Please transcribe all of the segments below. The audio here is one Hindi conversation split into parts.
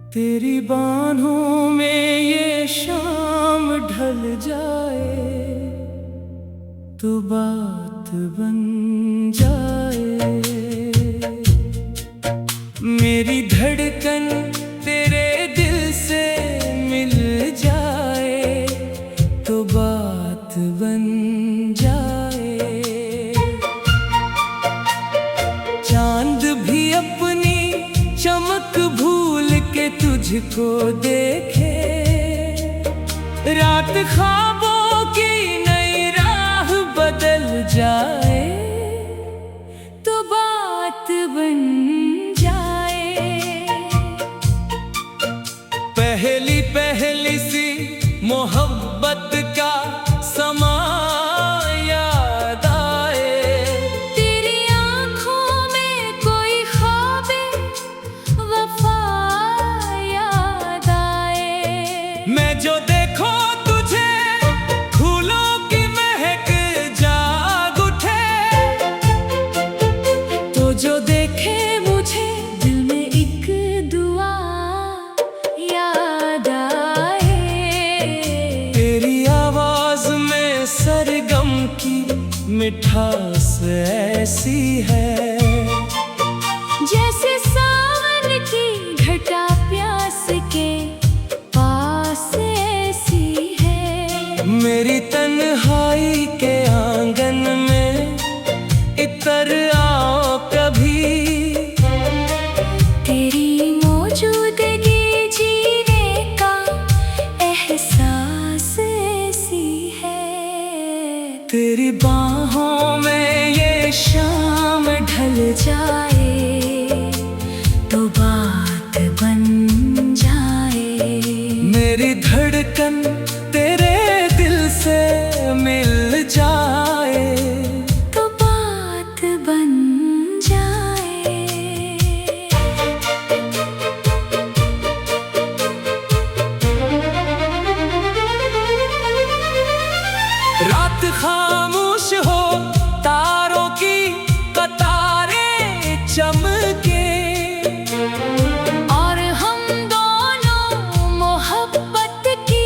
तेरी बाहों में ये शाम ढल जाए तो बात बन जाए। मेरी धड़कन तेरे दिल से मिल जाए तो बात बन जाए। चांद भी अपनी चमक भूल के तुझको देखे, रात ख्वाबों की नई राह बदल जाए तो बात बन जाए। पहली पहली सी मोहब्बत का समा याद आए, तेरी आँखों में कोई ख्वाबे वफा याद आए। मैं जो देखो तुझे फूलों की महक जाग उठे, तो जो देखे मुझे दिल में एक दुआ याद आए। तेरी आवाज में सरगम की मिठास ऐसी है, जैसे सावन की घटा प्यास के पास ऐसी है। मेरी तन्हाई के आंगन में इतर आओ कभी। तेरी मौजूदगी जीने का एहसास ऐसी है। तेरी बाहों में ये शाम ढल जाए तो बात बन जाए। मेरी धड़कन तेरे दिल से मिल जाए तो बात बन जाए। रात खामोश हो, तारों की कतारें चमके, और हम दोनों मोहब्बत की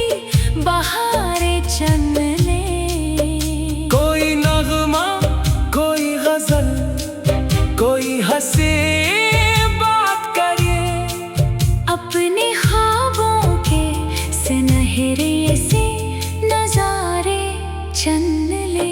बहारें चन लें। कोई नगमा कोई गजल कोई हंसी बात करे, अपने ख्वाबों के सुनहरे से नजारे चन ले।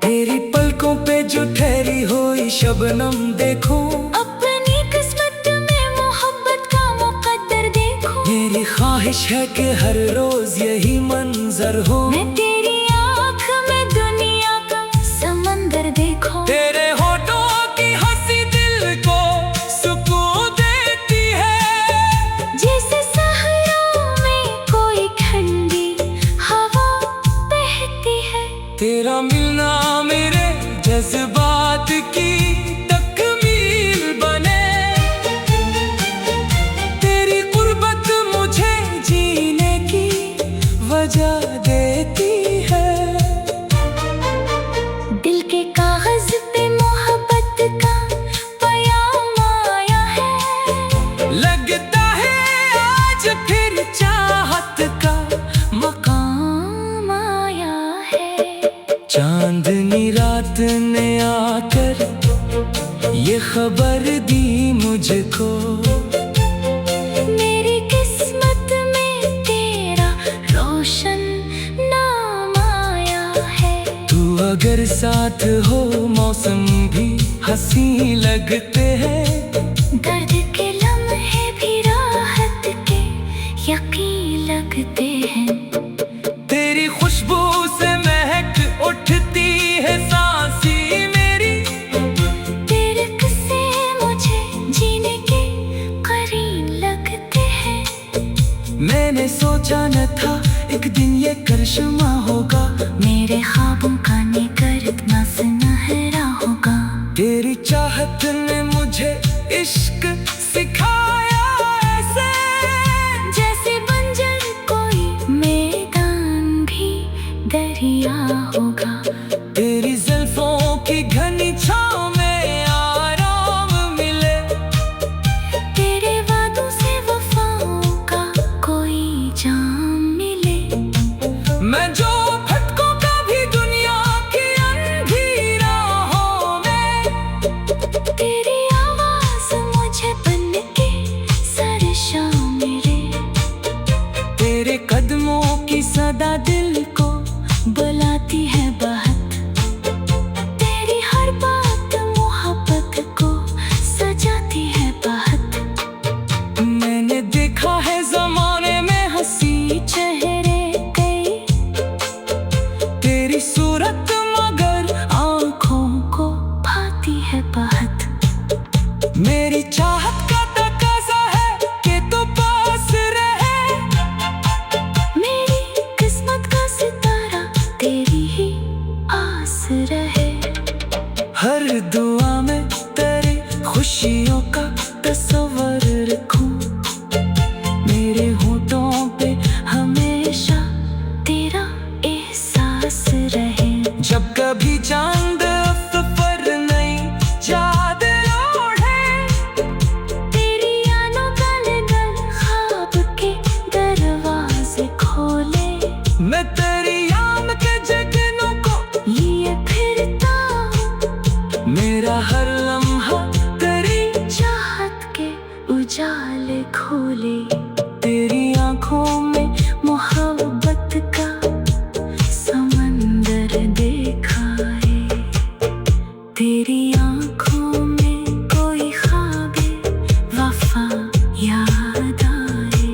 तेरी पलकों पे जो ठहरी हुई शबनम देखो, अपनी किस्मत में मोहब्बत का मुकद्दर देखो। मेरी ख्वाहिश है कि हर रोज यही मंजर हो। मैं तेरी आँख में दुनिया का समंदर देखो। तेरे होठों की हंसी दिल को सुकून देती है, जैसे सहराओं में कोई ठंडी हवा बहती है। तेरा मिलना मेरे जज्बात की तकमील बने। तेरी कुर्बत मुझे जीने की वजह देती है। दिल के कागज पे मोहब्बत का पयाम आया है। लगता है आज फिर चाहत का मकाम आया है। चांदनी रात ने आकर ये खबर दी मुझको, मेरी किस्मत में तेरा रोशन नाम आया है। तू अगर साथ हो मौसम भी हंसी लगते हैं। दर्द के लम्हे भी राहत के यकीन लगते हैं। तेरी खुशबू से महक उठती है सांसी मेरी, तेरे किस्से मुझे जीने के करीन लगते हैं। मैंने सोचा न था एक दिन ये करिश्मा होगा, मेरे ख्वाबों का निकर इतना सुनहरा होगा। तेरी चाहत ने मुझे इश्क सिखाया ऐसे, जैसे बंजर कोई मैदान भी दरिया होगा। तेरी जुल्फों की घनी छाँव में आराम मिले, तेरे वादों से वो खोले, तेरी आंखों में मोहब्बत का समंदर देखा है। तेरी आंखों में कोई ख्वाबे वफा याद आए।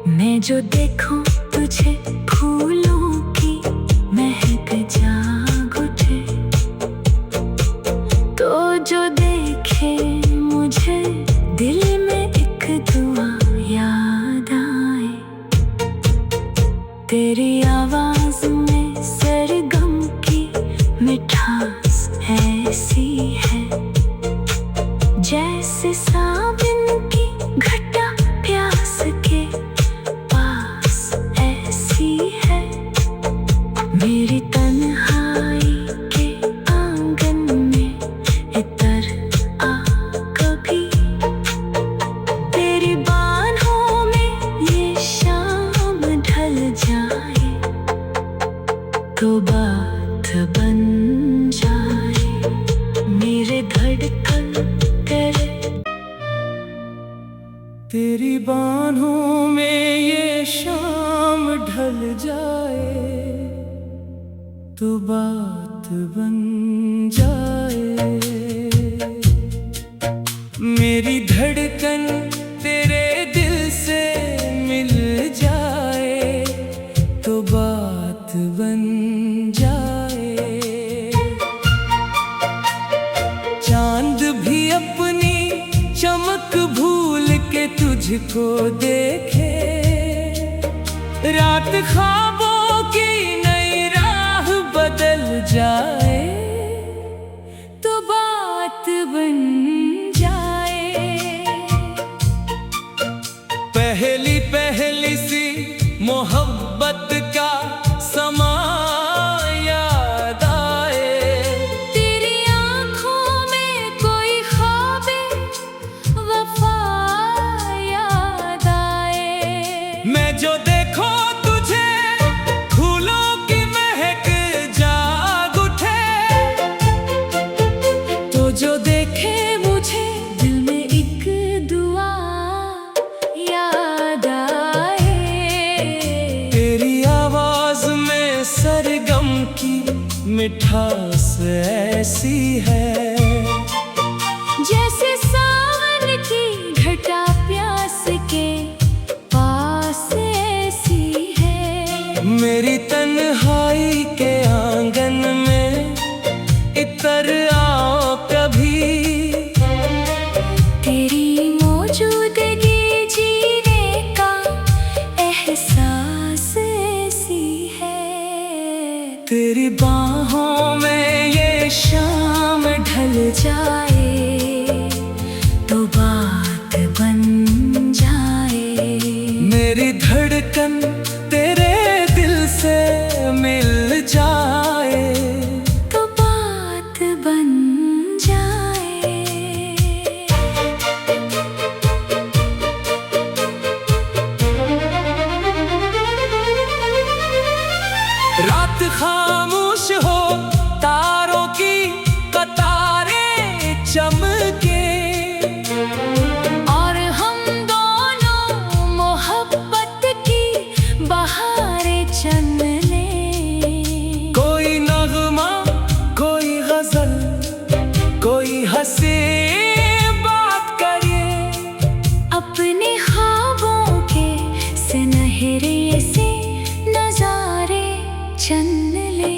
मैं जो देखूं तुझे फूलों की महक जाग उठे, तो जो देखे मुझे दिल में एक दुआ याद आए। तेरी आवाज में सरगम की मिठास ऐसी है, जैसे सावन की घटा प्यास के पास ऐसी है। मेरी तन्हाई के आंगन में इतर आ कभी, तेरी बाहों में ये शाम ढल जाए, तो बात बन जाए। मेरे धड़कन तेरी बाहों में ये शाम ढल जाए, तो बात बन जाए। मेरी धड़कन तेरे दिल से मिल जाए, तो बात बन जाए। चांद भी अपनी चमक भूल के तुझको देखे, रात ख्वाबों की नई राह बदल जाए, तो बात बन जाए। पहली पहली सी मोहब्बत का समा याद आए। तेरी आंखों में कोई ख्वाबे वफा याद आए। मैं जो देखो तुझे फूलों की महक जाग उठे, तो जो देखे मुझे दिल में एक दुआ याद आए। तेरी आवाज में सरगम की मिठास ऐसी है, जैसे सावन की घटा प्यास के पास ऐसी है। मेरी तन्हाई के आंगन में इतर आओ कभी, तेरी मौजूदगी जीने का एहसास ऐसी है। तेरी बाहों में ये शाम ढल जाए, तो बात बन जाए। मेरी धड़कन तेरे दिल से मिल जाए, तो बात बन जाए। रात खामोश हो, तारों की कतारें चमके, और हम दोनों मोहब्बत की बहारें चन लें। कोई नगमा, कोई गजल, कोई हंसी बात करे, अपने ख्वाबों के सुनहरे से नजारे चन ले।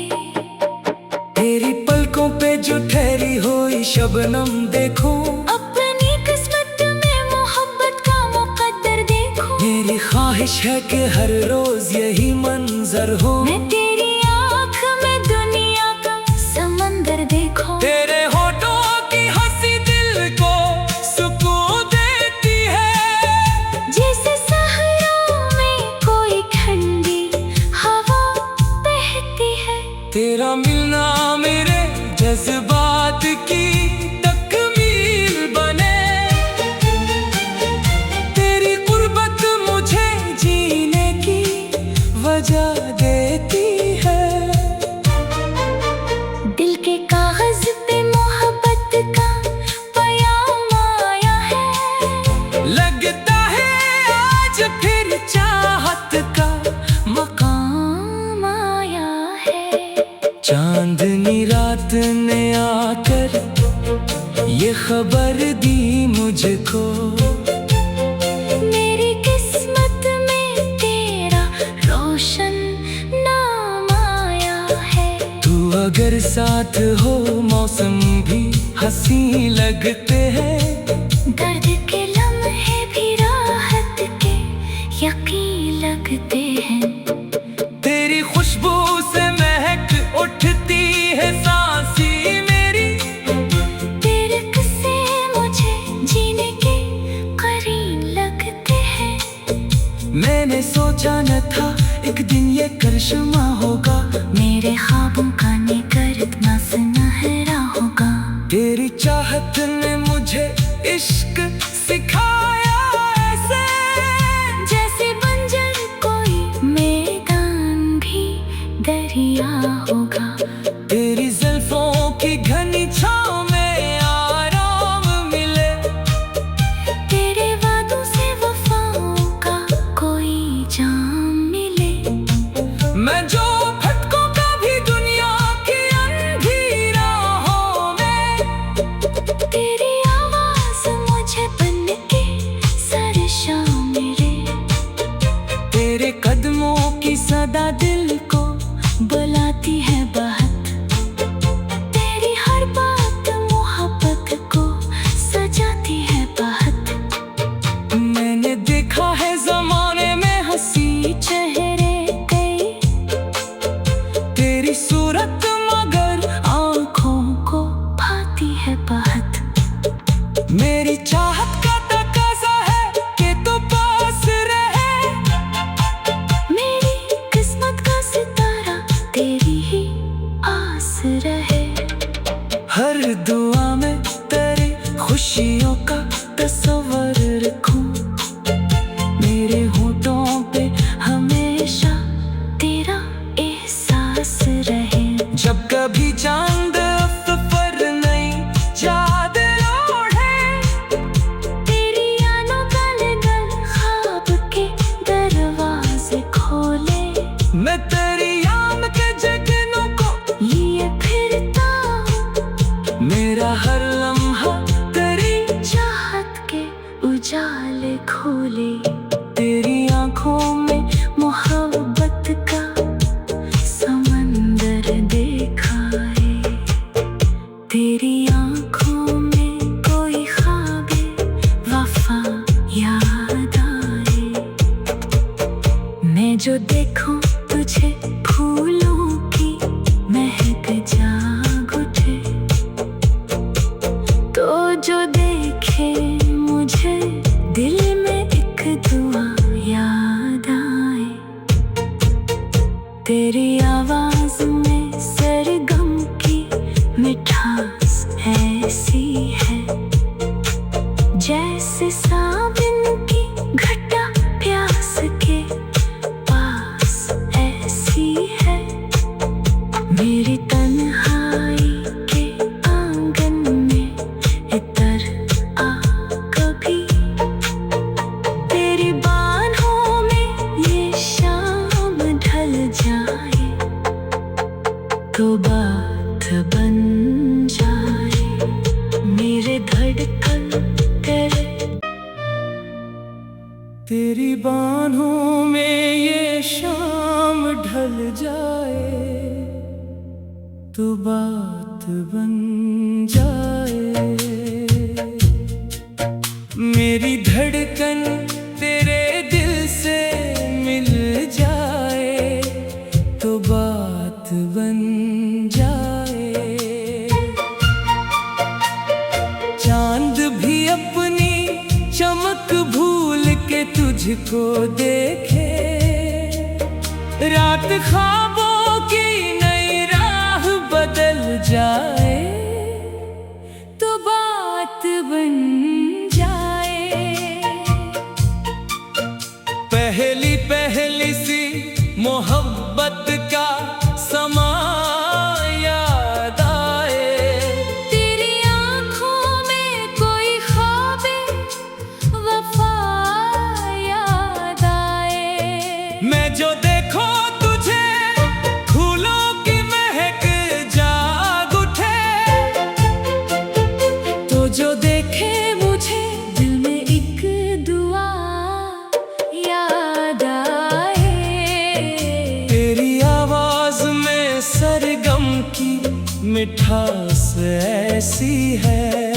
तेरी पलकों पे जो ठहरी हुई शबनम देखो, अपनी किस्मत में मोहब्बत का मुकद्दर देखो। मेरी ख्वाहिश है कि हर रोज यही मंजर हो। मैं तेरी आँख में दुनिया का समंदर देखो। तेरे होठों की हंसी दिल को सुकून देती है, जैसे सहराओं में कोई ठंडी हवा बहती है। तेरा मिलना मेरे जज्बात की तकमील बने, तेरी कुर्बत मुझे जीने की वजह देती है। दिल के कागज पे मुझको। मेरी किस्मत में तेरा रोशन नाम आया है। तू अगर साथ हो मौसम भी हंसी लगते हैं। दर्द के लम्हे भी राहत के यकीन लगते हैं। तेरी खुशबू से महक उठती है सांसी मेरी। तेरे किस्से मुझे जीने के करीब लगते हैं। मैंने सोचा न था एक दिन ये करिश्मा होगा। मेरे ख्वाबों का निकर इतना सुनहरा होगा। तेरी चाहत ने मुझे इश्क सिखाया ऐसे, जैसे बंजर कोई मैदान भी दरिया होगा। तेरी जुल्फों की घनी छाँव में आराम मिले। तेरे वादों से वफाओं का कोई जाम मिले। मैं जो भटकूं कभी दुनिया की अंधी राहों में। तेरी आवाज मुझे बन के सरशा मेरे। तेरे कदमों की सदा दिल को बुलाती है बहुत। तेरी हर बात मोहब्बत को सजाती है बहुत। मैंने देखा है जमाने में हंसी चेहरे कई, तेरी सूरत मगर आँखों को भाती है बहुत। मेरी चाहत का तकाजा है कि तू पास रहे। मेरी किस्मत का सितारा तेरी ही आस रहे। हर दुआ में तेरी खुशियों का तस्वर रखूं। मेरे होठों पे हमेशा तेरा एहसास रहे। जब कभी चांद सफर नहीं याद ओढ़े। तेरी यादों गल गल ख्वाब के दरवाजे खोले। मैं तेरी याद के जगनों को लिए फिरता मेरा हर लम्हा तेरी चाहत के उजाले खोले। तेरी आंखों में मोहब्बत का समंदर देखा है। तेरी आंखों में कोई ख्वाबे वफा याद आए। मैं जो देखूं तुझे फूलों की महक जाग उठे। तो जो देखे मुझे दिल में एक दुआ याद आए। तेरी आवाज में सरगम की मिठास ऐसी है, जैसे सावन की घटा प्यास के पास ऐसी है। मेरी तन्हाई के आंगन में इतर आ कभी। तेरी बाहों में ये शाम ढल जाए तो बात बन जाए। मेरे धड़कन तेरे तेरी बाहों में ये शाम ढल जाए तो बात बन जाए। मेरी धड़कन तेरे दिल से मिल जाए तो बात बन जाए। चांद भी अपनी चमक भूल के तुझको देखे। रात ख्वाबों की नई राह बदल जाए तो बात बन जाए। पहली पहली सी मोहब्बत का समा याद आए। तेरी आँखों में कोई ख्वाबे वफा याद आए। मैं जो देखो तुझे फूलों की महक जाग उठे। तो जो देखे मुझे मिठास ऐसी है,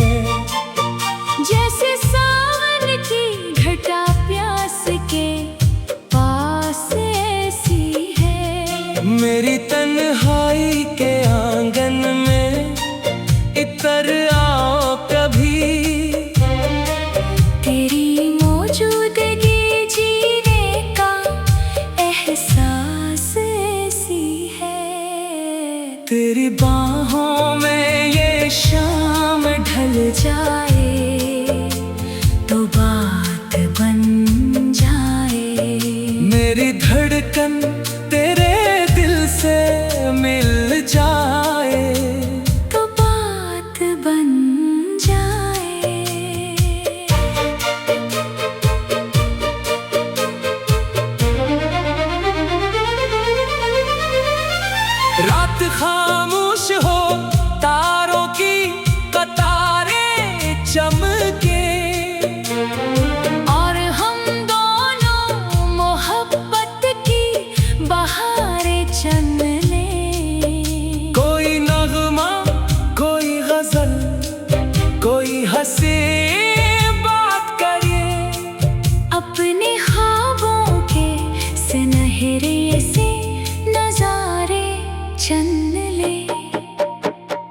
जैसे सावन की घटा प्यास के पास ऐसी है। मेरी तन्हाई के आंगन में इतर आओ कभी, तेरी मौजूदगी जीने का एहसास ऐसी है। तेरी बाहों में ये शाम ढल जाए तो बात बन जाए, मेरी धड़कन तेरे दिल से मिल जाए तो बात बन जाए। रात खामोश हो, तारों की कतारें चमके, और हम दोनों मोहब्बत की बहारें चन लें। कोई नगमा, कोई गजल, कोई हंसी बात करे, अपने ख्वाबों के सुनहरे से नजारे चन ले।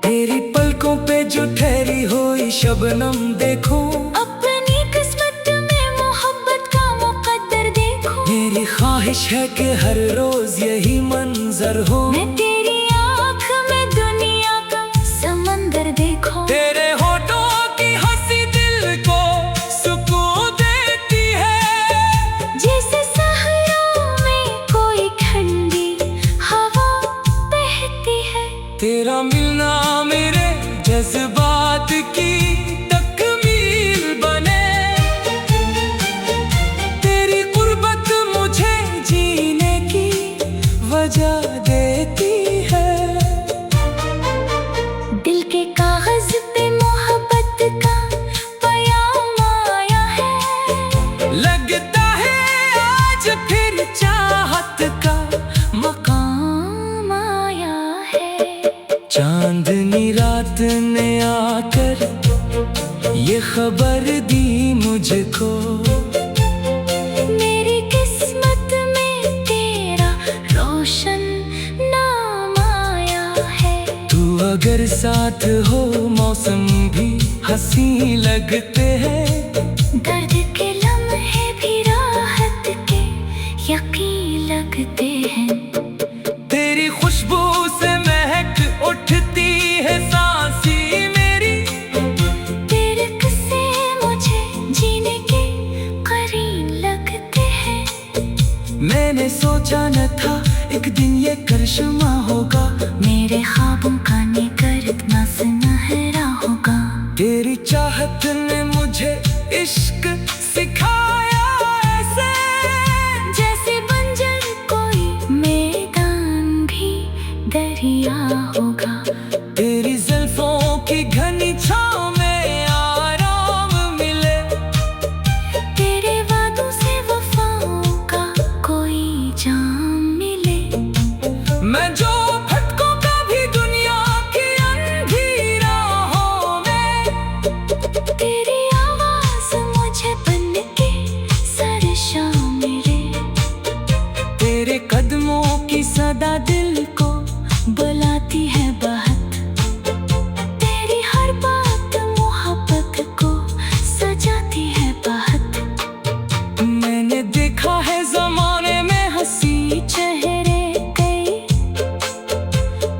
तेरी पलकों पे जो ठहरी हुई शबनम देखो, अपनी किस्मत में मोहब्बत का मुकद्दर देखो। मेरी ख्वाहिश है कि हर रोज यही मंजर हो, मैं तेरी आँख में दुनिया का समंदर देखो। तेरे होठों की हंसी दिल को सुकून देती है, जैसे सहराओं में कोई ठंडी हवा बहती है। तेरा मिलना मेरे जज्बात की तकमील बने, तेरी गुर्बत मुझे जीने की वजह देती है। दिल के कागज पे मोहब्बत का पयाम आया है, लगता है आज फिर चाहत का मकाम आया है। चांदनी रात ने आकर ये खबर दी मुझको, मेरी किस्मत में तेरा रोशन नाम आया है। तू अगर साथ हो मौसम भी हंसी लगते हैं, दर्द के लम्हे भी राहत के यकीन लगते हैं। तेरी खुशबू से महक उठती है सांसी मेरी, तेरे किस्से मुझे जीने के करीन लगते हैं। मैंने सोचा न था एक दिन ये करिश्मा होगा, मेरे ख्वाबों का निकर इतना सुनहरा होगा। तेरी चाहत ने मुझे इश्क सिखाया ऐसे, जैसे बंजर कोई मैदान भी दरिया होगा। तेरी जुल्फों की घनी छांव में आराम मिले, तेरे वादों से वफाओं का कोई जाम मिले। मैं जो भटकूं कभी दुनिया की अंधी राहों में, तेरी आवाज मुझे बन के सरशा मेरे, तेरे कदमों की सदा दिल को बुलाती है बहत, तेरी हर बात मोहब्बत को सजाती है बहत। मैंने देखा है जमाने में हंसी चेहरे कई,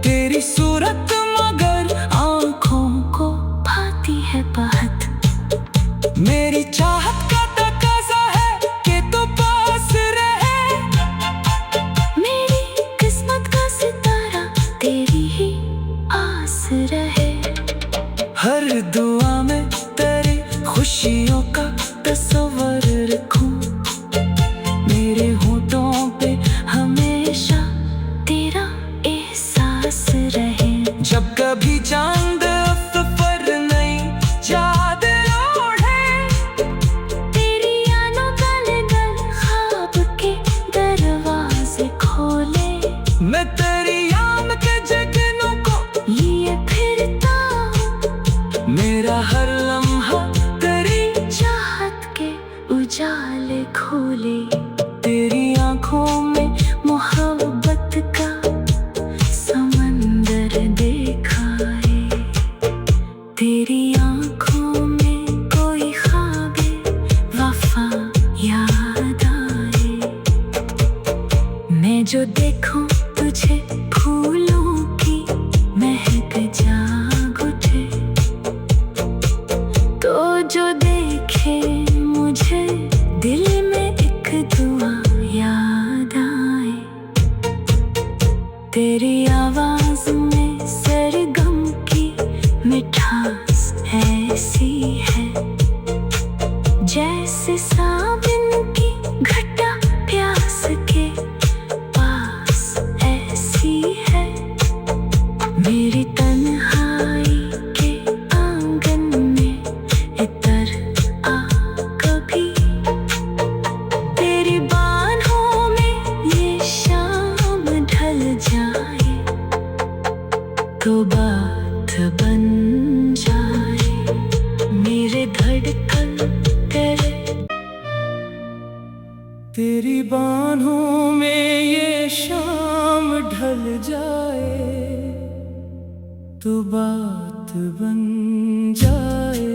तेरी सूरत मगर आँखों को भाती है बहत। मेरी चाहत का तकाजा है कि तू पास रहे, मेरी किस्मत का सितारा तेरी ही आस रहे। हर दुआ में तेरी खुशियों का तस्वर रखूं, मेरे होठों पे हमेशा तेरा एहसास रहे। जब कभी चांद सफर नहीं याद ओढ़े, तेरी यादों गल गल ख्वाब के दरवाजे खोले, मैं तेरी याद के जगनों को लिए जाल खोले, तेरी आंखों में मोहब्बत का समंदर देखा है। तेरी आंखों में कोई ख्वाबे वफा याद आए। मैं जो देखूं तुझे फूलों की महक जाग उठे, तो जो देखे मुझे दिल में एक दुआ याद आए। तेरी आवाज में सरगम की मिठास ऐसी है, जैसे सावन की घटा प्यास के पास ऐसी है। मेरी तन्हाई के आंगन में इतर आ कभी, तेरी बाहों में ये शाम ढल जाए, तो बात बन जाए। मेरे धड़कन तेरी बाहों में ये शाम ढल जाए, तो बात बन जाए।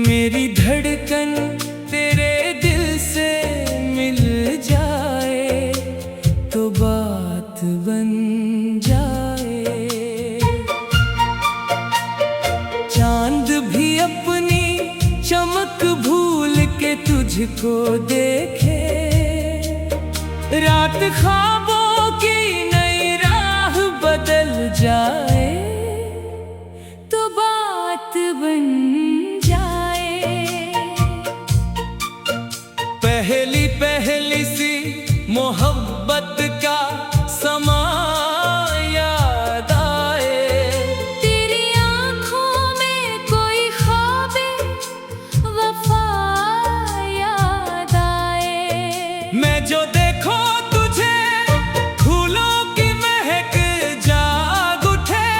मेरी धड़कन तेरे दिल से मिल जाए, तो बात बन जाए। चांद भी अपनी चमक भूल के तुझको देखे, रात ख्वाबों की नई राह बदल जाए, तो बात बन जाए। पहली पहली सी मोहब्बत का समा याद आए। तेरी आंखों में कोई ख्वाबे वफा याद आए। मैं जो देखो तुझे फूलों की महक जाग उठे,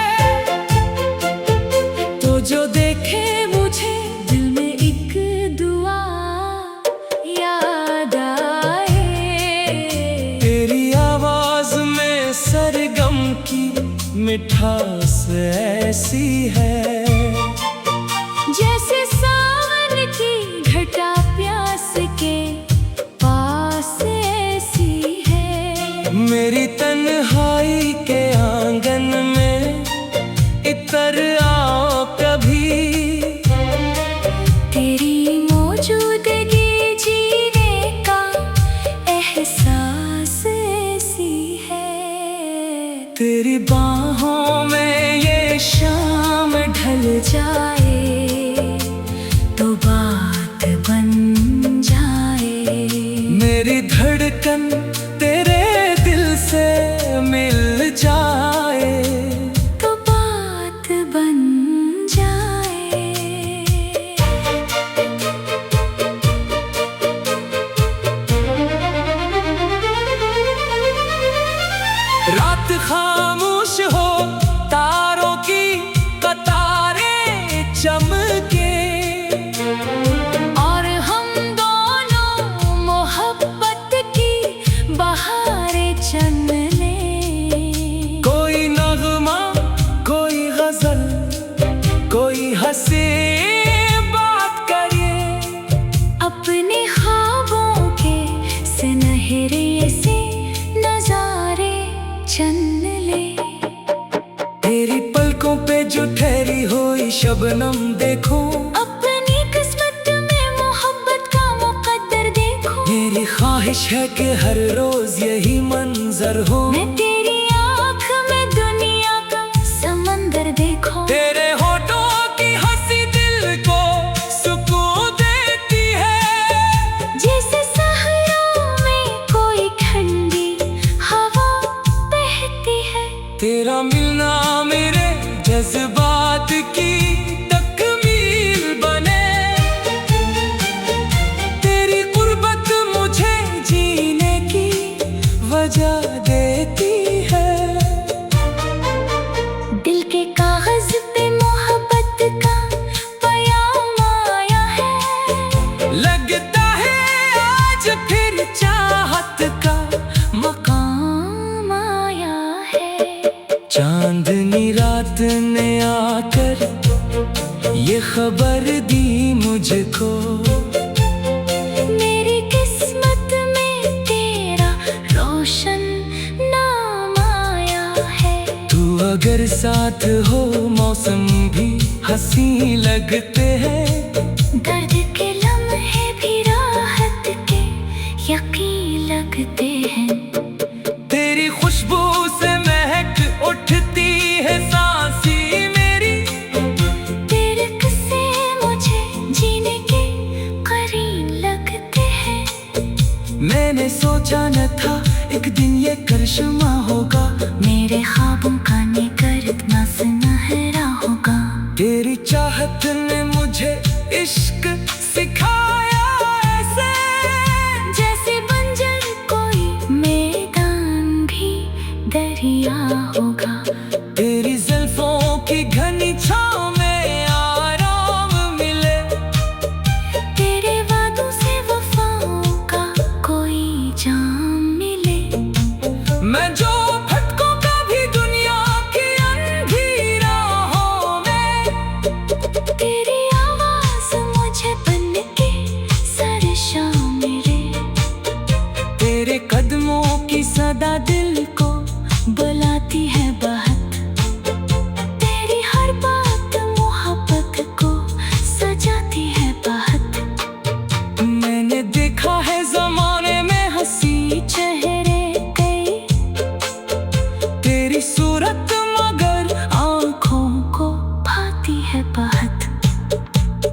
तो जो देखे मुझे दिल में एक दुआ याद आए। तेरी आवाज में सरगम की मिठास ऐसी है, जैसे सावन की घटा प्यास के पास ऐसी है। मेरी तन्हाई के आंगन में इतर आओ कभी, तेरी मौजूदगी जीने का एहसास ऐसी है। तेरी बाहों में ये शाम ढल जाए, तो बात बन जाए। मेरी धड़कन तेरे दिल से मिल जाए, तो बात बन जाए। रात खामोश हो, तारों की कतारें चमके, और हम दोनों मोहब्बत की बहारें चन लें। कोई नगमा, कोई गजल, कोई हंसी बात करिए, अपने ख्वाबों के सुनहरे से नजारे चन ले। तेरी पलकों पे जो ठहरी हुई शबनम देखो, अपनी किस्मत में मोहब्बत का मुकद्दर देखो। मेरी ख्वाहिश है कि हर रोज यही मंजर हो। मैं तेरी आँख में दुनिया का समंदर देखो। तेरे होठों की हंसी दिल को सुकून देती है, जैसे सहराओं में कोई ठंडी हवा बहती है। तेरा मिलना मेरे जज्बात की तकमील बने, तेरी कुर्बत मुझे जीने की वजह देती ये खबर दी मुझको। मेरी किस्मत में तेरा रोशन नाम आया है। तू अगर साथ हो मौसम भी हंसी लगते हैं। दर्द के लम्हे भी राहत के यकीन लगते हैं। तेरी खुशबू से महक उठती है सांसी मेरी। तेरे किस्से मुझे जीने के करीन लगते हैं। मैंने सोचा न था एक दिन ये करिश्मा होगा। मेरे ख्वाबों का निकर इतना सुनहरा होगा। तेरी चाहत ने मुझे इश्क सिखाया ऐसे, जैसे बंजर कोई मैदान भी दरिया होगा। तेरी जुल्फों की घनी छाँव में आराम मिले। तेरे वादों से वफाओं का कोई जाम मिले। मैं जो भटकूं कभी दुनिया की अंधी राहों में। तेरी आवाज मुझे बन के सरशा मेरे। तेरे कदमों की सदा दिल को बुलाती है बहुत। तेरी हर बात मोहब्बत को सजाती है बहुत। मैंने देखा है जमाने में हंसी चेहरे कई, तेरी सूरत मगर आँखों को भाती है बहुत।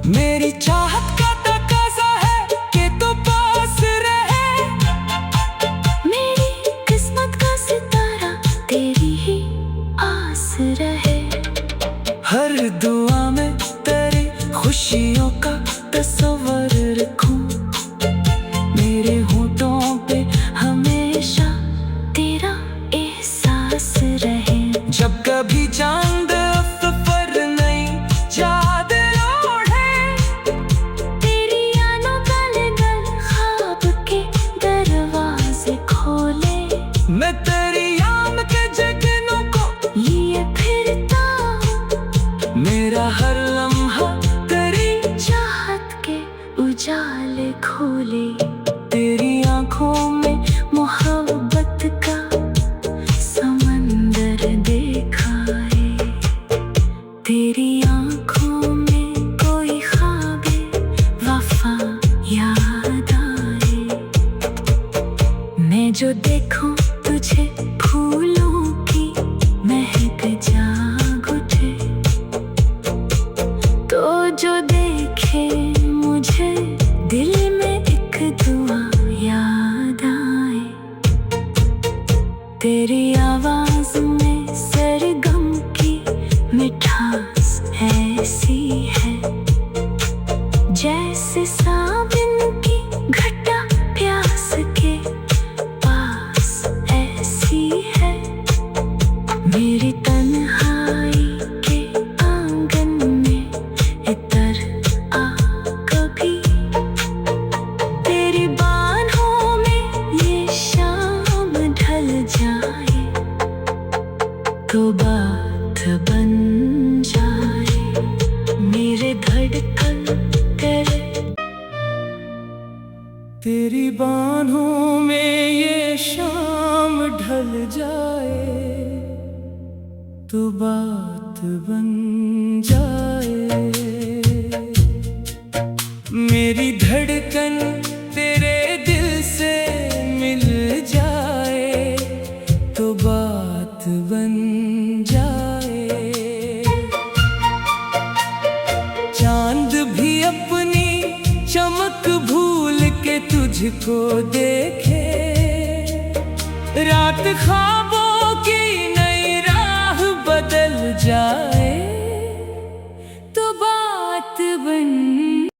मेरी चाहत का तकाजा है कि तू पास रहे। मेरी किस्मत का सितारा तेरी ही आस रहे। हर दुआ में तेरी खुशियों का तस्वर रखूं। मेरे होठों पे हमेशा तेरा एहसास रहे। जब कभी चांद सफर नहीं याद ओढ़े। तेरी यादों गल गल ख्वाब के दरवाजे खोले। मैं तेरी याद के जगनों को लिए फिरता मेरा हर लम्हा तेरी चाहत के उजाले खोले। तेरी आंखों में मोहब्बत का समंदर देखा है। तेरी आंखों में कोई ख्वाबे वफा याद आए। मैं जो देखूं तुझे फूलों की महक जाग उठे। तो जो देखे मुझे दिल में एक दुआ याद आए। तेरी आवाज में सरगम की मिठास ऐसी है, जैसे सावन की घटा प्यास के पास ऐसी है। मेरी तन्हाई के आंगन में इतर आ कभी। तेरी बाहों में ये शाम ढल जाए तो बात बन जाए। मेरे धड़कन तेरे तेरी बाहों में ये शाम ढल जाए तो बात बन जाए। मेरी धड़कन तेरे दिल से मिल जाए तो बात बन जाए। चांद भी अपनी चमक भूल के तुझको देखे। रात ख्वाबों की नई राह बदल जाए तो बात बन